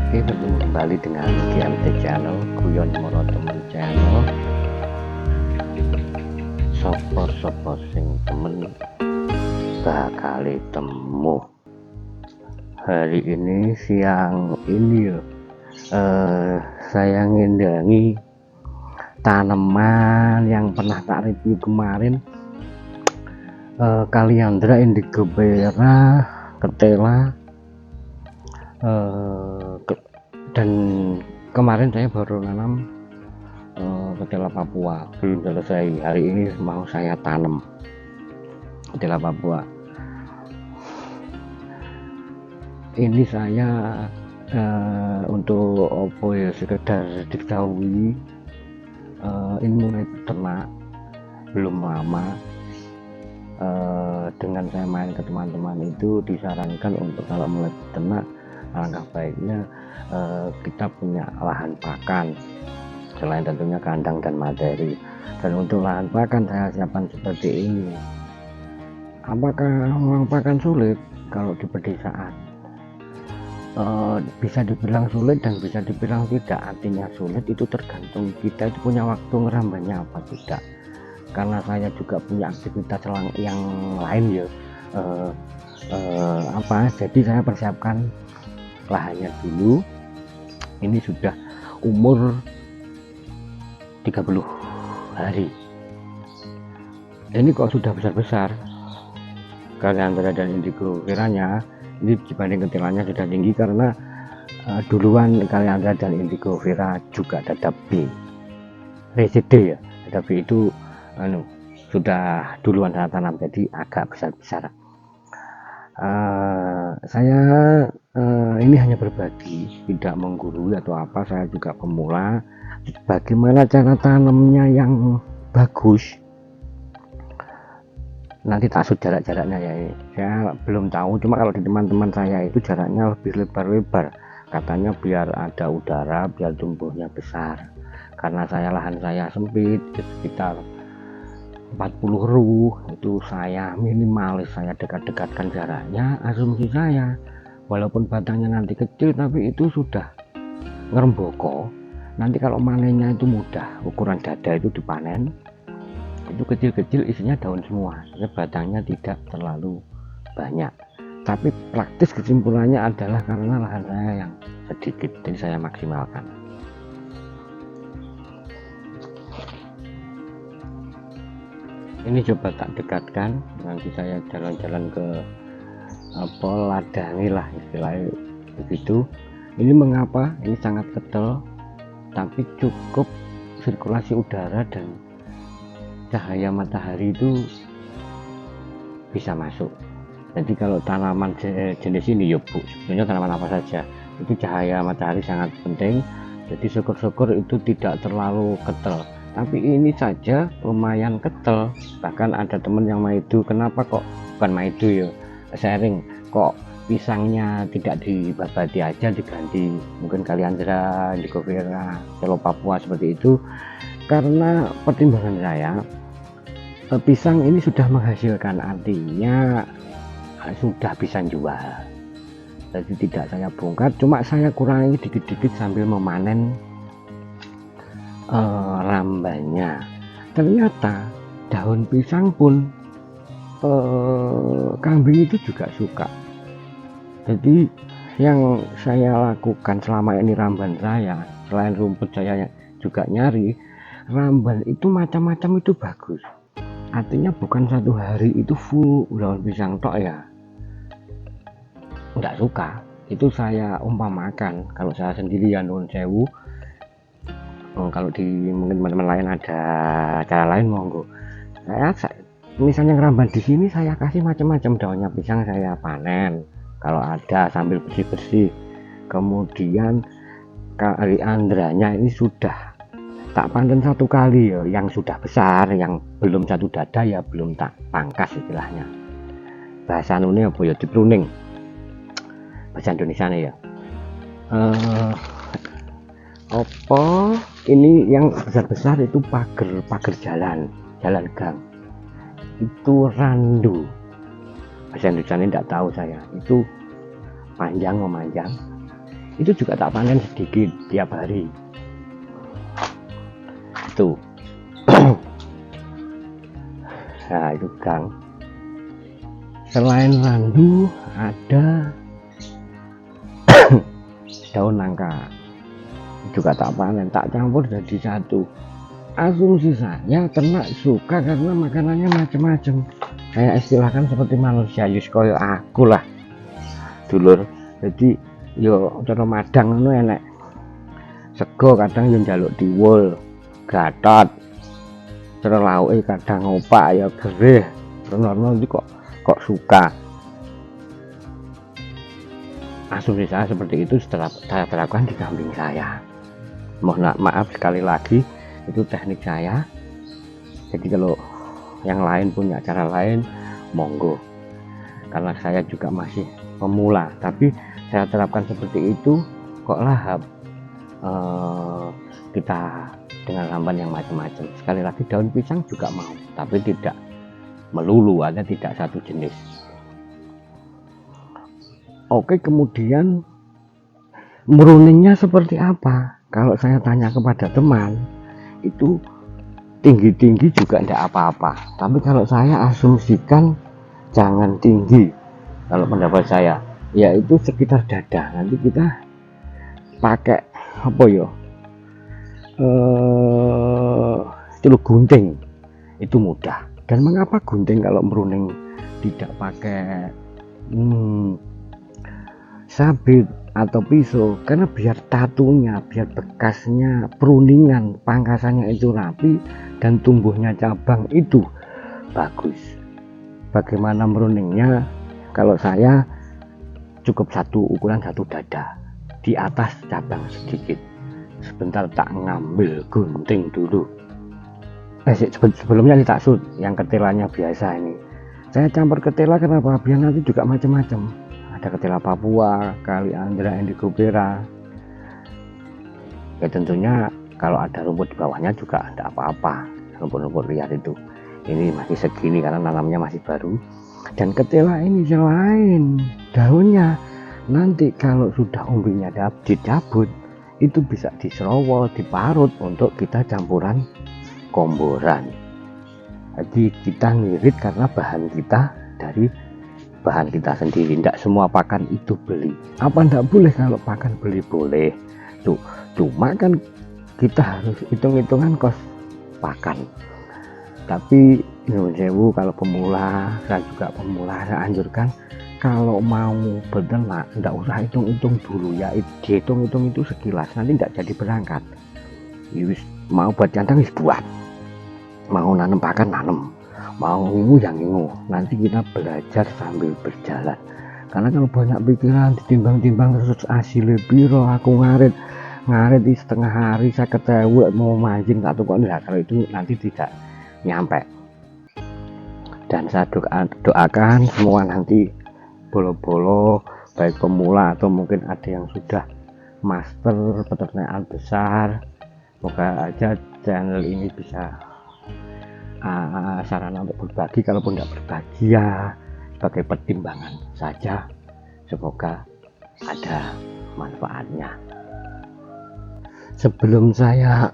Oke, bertemu kembali dengan GMT Channel, Guyon Moro Temen Channel. Sopo sing temen bakal temu. Hari ini siang ini saya ngendangi tanaman yang pernah tak review kemarin, Kaliandra indigo vera, ketela, dan kemarin saya baru nanam ketela Papua, belum selesai. Hari ini mau saya tanam ketela Papua. Ini saya untuk opo ya, sekedar diketahui, ini mulai ternak belum lama. Dengan saya main ke teman-teman itu disarankan untuk kalau mulai ternak, alangkah baiknya kita punya lahan pakan selain tentunya kandang dan materi. Dan untuk lahan pakan saya siapkan seperti ini. Apakah memang pakan sulit? Kalau di pedesaan bisa dibilang sulit dan bisa dibilang tidak. Artinya sulit itu tergantung kita itu punya waktu ngerambannya apa tidak, karena saya juga punya aktivitas yang lain ya, jadi saya persiapkan lahannya dulu. Ini sudah umur 30 hari. Ini kok sudah besar-besar. Kaliandra dan indigo veranya ini dibanding ketelanya sudah tinggi, karena duluan Kaliandra dan indigo vera juga ada B reside ya. Ada B itu sudah duluan saya tanam, jadi agak besar-besar. Saya ini hanya berbagi, tidak menggurui atau apa. Saya juga pemula. Bagaimana cara tanamnya yang bagus, nanti tak shoot jarak-jaraknya ya. Saya belum tahu, cuma kalau di teman-teman saya itu jaraknya lebih lebar-lebar, katanya biar ada udara, biar tumbuhnya besar. Karena lahan saya sempit, sekitar 40 ruh, itu saya minimalis, saya dekat-dekatkan jaraknya. Asumsi saya, walaupun batangnya nanti kecil tapi itu sudah ngeremboko, nanti kalau panennya itu mudah. Ukuran dada itu dipanen, itu kecil-kecil, isinya daun semua, batangnya tidak terlalu banyak. Tapi praktis kesimpulannya adalah karena lahan saya yang sedikit, jadi saya maksimalkan. Ini coba tak dekatkan, nanti saya jalan-jalan ke ladangi lah istilahnya begitu. Ini mengapa ini sangat kental, tapi cukup sirkulasi udara dan cahaya matahari itu bisa masuk. Jadi kalau tanaman jenis ini ya Bu, sebenarnya tanaman apa saja itu cahaya matahari sangat penting. Jadi syukur-syukur itu tidak terlalu kental, tapi ini saja lumayan kental. Bahkan ada temen yang maidu, kenapa kok bukan maidu ya, sharing, kok pisangnya tidak dibabati aja, diganti mungkin Kaliandra, indigo vera, Ketela Papua seperti itu. Karena pertimbangan saya, pisang ini sudah menghasilkan, artinya sudah bisa jual, jadi tidak saya bongkar, cuma saya kurangi dikit-dikit sambil memanen rambannya. Ternyata daun pisang pun kambing itu juga suka. Jadi yang saya lakukan selama ini ramban saya, selain rumput saya juga nyari ramban itu macam-macam, itu bagus. Artinya bukan satu hari itu full daun pisang tok ya, enggak suka. Itu saya umpamakan, kalau saya sendiri ya nuwun sewu, kalau di mungkin teman-teman lain ada cara lain monggo. Saya misalnya ngeramban di sini, saya kasih macam-macam daunnya pisang, saya panen kalau ada sambil bersih-bersih. Kemudian Kaliandranya ini sudah tak panen satu kali ya, yang sudah besar, yang belum satu dada ya belum tak pangkas istilahnya. Bahasa nune apa ya, di pruning bahasa Indonesia nih ya. Ini yang besar-besar itu pagar jalan gang, itu randu. Bahasa Indonesia ini tidak tahu saya, itu panjang memanjang, itu juga tak panen sedikit tiap hari itu. Nah itu Kang, selain randu ada daun nangka juga tak panen, tak campur jadi satu. Asumsi saya ternak suka karena makanannya macam-macam, saya istilahkan seperti manusia yus koyo aku lah dulur. Jadi yo cara madang ngono enek sego kadang yo njaluk diwul gatot, terus lauke kadang opak ya gerih, terus itu kok suka. Asumsi saya seperti itu setelah saya terapkan di kambing saya. Mohon maaf sekali lagi, itu teknik saya. Jadi kalau yang lain punya cara lain monggo, karena saya juga masih pemula, tapi saya terapkan seperti itu kok lahap. Kita dengan lamban yang macam-macam. Sekali lagi daun pisang juga mau, tapi tidak melulu, ada tidak satu jenis. Oke, kemudian meruningnya seperti apa? Kalau saya tanya kepada teman, itu tinggi-tinggi juga tidak apa-apa. Tapi kalau saya asumsikan jangan tinggi. Kalau pendapat saya, yaitu sekitar dada. Nanti kita pakai apa ya? Celuk gunting itu mudah. Dan mengapa gunting kalau meruning tidak pakai sabit atau pisau? Karena biar tatunya, biar bekasnya, peruningan pangkasannya itu rapi dan tumbuhnya cabang itu bagus. Bagaimana meruningnya? Kalau saya cukup ukuran satu dada, di atas cabang sedikit. Sebentar tak ngambil gunting dulu. Sebelumnya ini tak sud, yang ketelanya biasa ini. Saya campur ketela kenapa? Biar nanti juga macam-macam. Ada ketela Papua, Kaliandra, Indigo Vera. Ya tentunya kalau ada rumput di bawahnya juga tidak apa-apa. Rumput-rumput liar itu. Ini masih segini karena nanamnya masih baru. Dan ketela ini selain daunnya, nanti kalau sudah umbinya dicabut, itu bisa diserowol, diparut untuk kita campuran komboran. Jadi kita ngirit karena bahan kita dari bahan kita sendiri. Tidak semua pakan itu beli. Apa tidak boleh? Kalau pakan beli boleh. Tuh, cuma kan kita harus hitung-hitungan kos pakan. Tapi nyuwun sewu, kalau pemula, saya juga pemula, saya anjurkan kalau mau beternak tidak usah hitung-hitung dulu ya, dihitung-hitung itu sekilas, nanti tidak jadi berangkat. Yus, mau buat cantang buat, mau nanam pakan nanam, mau ngingu yang ngingu. Nanti kita belajar sambil berjalan. Karena kalau banyak pikiran ditimbang-timbang terus hasilnya biro, aku ngarit di setengah hari saya ketemu mau mancing satu kok enggak, kalau itu nanti tidak nyampe. Dan saya doakan semua nanti bolo-bolo, baik pemula atau mungkin ada yang sudah master peternakan besar, semoga aja channel ini bisa sarana untuk berbagi. Kalaupun tidak berbagi ya sebagai pertimbangan saja, semoga ada manfaatnya. Sebelum saya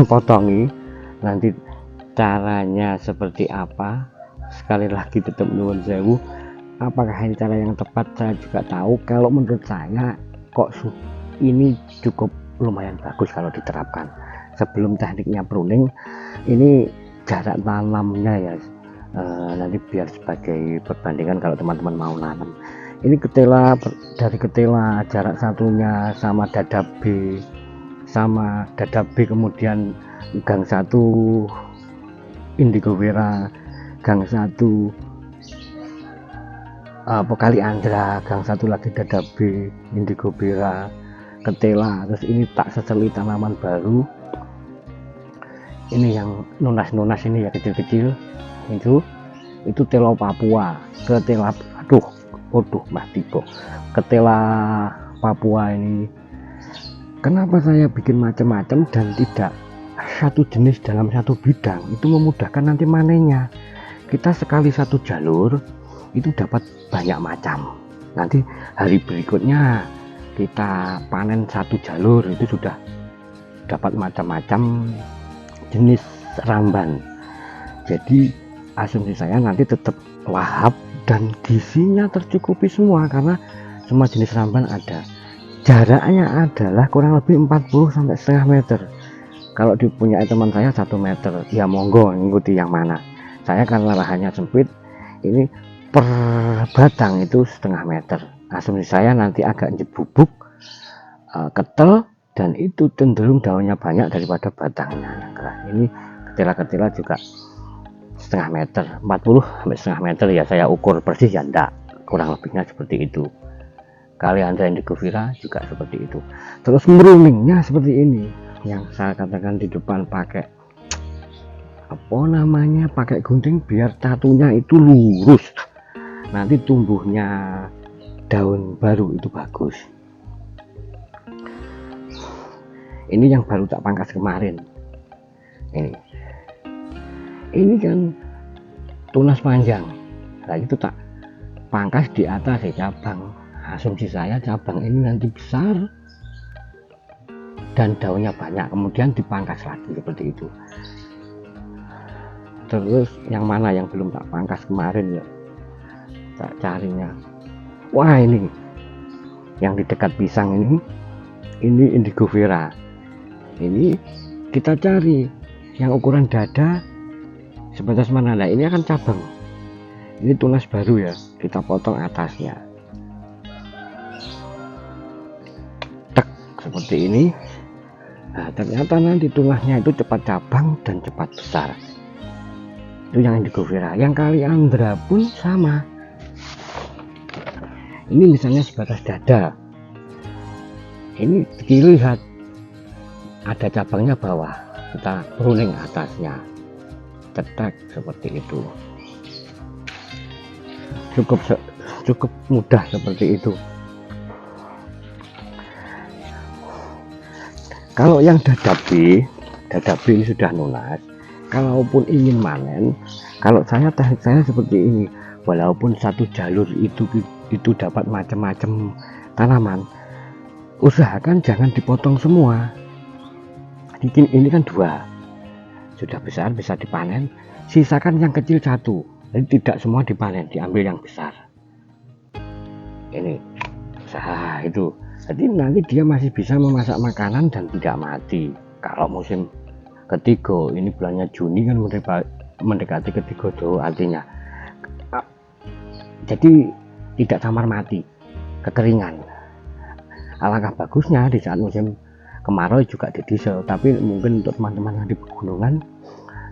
potongi nanti caranya seperti apa, sekali lagi tetap nyuwun sewu, apakah ini cara yang tepat saya juga tahu. Kalau menurut saya kok ini cukup lumayan bagus kalau diterapkan. Sebelum tekniknya pruning, ini jarak tanamnya ya, nanti biar sebagai perbandingan kalau teman-teman mau nanam. Ini ketela, dari ketela jarak satunya sama dada B, kemudian gang 1 Indigo Vera, gang 1 Kaliandra, gang 1 lagi dada B Indigo Vera, ketela. Terus ini tak seseli tanaman baru, ini yang nunas ini ya, kecil-kecil itu telo Papua, ketela Mbah Tibo, ketela Papua ini. Kenapa saya bikin macam-macam dan tidak satu jenis dalam satu bidang? Itu memudahkan nanti manennya. Kita sekali satu jalur itu dapat banyak macam. Nanti hari berikutnya kita panen satu jalur itu sudah dapat macam-macam jenis ramban. Jadi asumsi saya nanti tetap lahap dan gizinya tercukupi semua karena semua jenis ramban ada. Jaraknya adalah kurang lebih 40 sampai setengah meter. Kalau dipunyai teman saya 1 meter, ya monggo ngikuti yang mana. Saya karena lahannya sempit, ini per batang itu setengah meter. Asumsi saya nanti agak bubuk, ketel, dan itu cenderung daunnya banyak daripada batangnya yang keras. Ini ketila-ketila juga setengah meter, 40 sampai setengah meter ya, saya ukur persis ya enggak, kurang lebihnya seperti itu. Kaliandra indigofera juga seperti itu. Terus meruningnya seperti ini, yang saya katakan di depan pakai apa namanya, pakai gunting biar catunya itu lurus, nanti tumbuhnya daun baru itu bagus. Ini yang baru tak pangkas kemarin. Ini kan tunas panjang, nah itu tak pangkas di atas ya cabang. Asumsi saya cabang ini nanti besar dan daunnya banyak, kemudian dipangkas lagi seperti itu. Terus yang mana yang belum tak pangkas kemarin ya, tak carinya. Wah, ini yang di dekat pisang ini indigofera. Ini kita cari yang ukuran dada sebatas mana. Nah ini akan cabang, ini tunas baru ya, kita potong atasnya seperti ini. Nah ternyata nanti tunasnya itu cepat cabang dan cepat besar. Itu yang indigofera. Yang kaliandra pun sama. Ini misalnya sebatas dada, ini dilihat ada cabangnya bawah, kita pruning atasnya, cetek seperti itu. Cukup mudah seperti itu. Kalau yang dada B ini sudah nunas. Kalaupun ingin manen, kalau teknik saya seperti ini, walaupun satu jalur itu dapat macam-macam tanaman, usahakan jangan dipotong semua. Ini kan 2 sudah besar, bisa dipanen, sisakan yang kecil 1, jadi tidak semua dipanen, diambil yang besar. Ini usaha itu, jadi nanti dia masih bisa memasak makanan dan tidak mati. Kalau musim ketiga, ini bulannya Juni kan mendekati ketiga jauh, artinya jadi tidak samar mati, kekeringan. Alangkah bagusnya di saat musim kemarau juga di diesel, tapi mungkin untuk teman-teman yang di pegunungan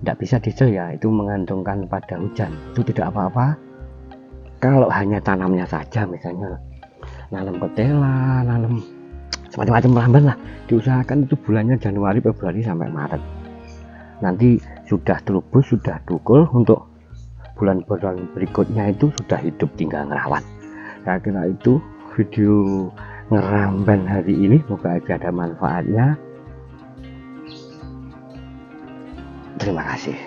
tidak bisa diesel ya, itu mengandungkan pada hujan, itu tidak apa-apa. Kalau hanya tanamnya saja, misalnya nanam ketela, nanam semacam-macam ramban lah, diusahakan itu bulannya Januari, Februari sampai Maret. Nanti sudah terubus, sudah tukul, untuk bulan-bulan berikutnya itu sudah hidup, tinggal ngerawat. Saya kira itu video ngeramban hari ini, semoga aja ada manfaatnya. Terima kasih.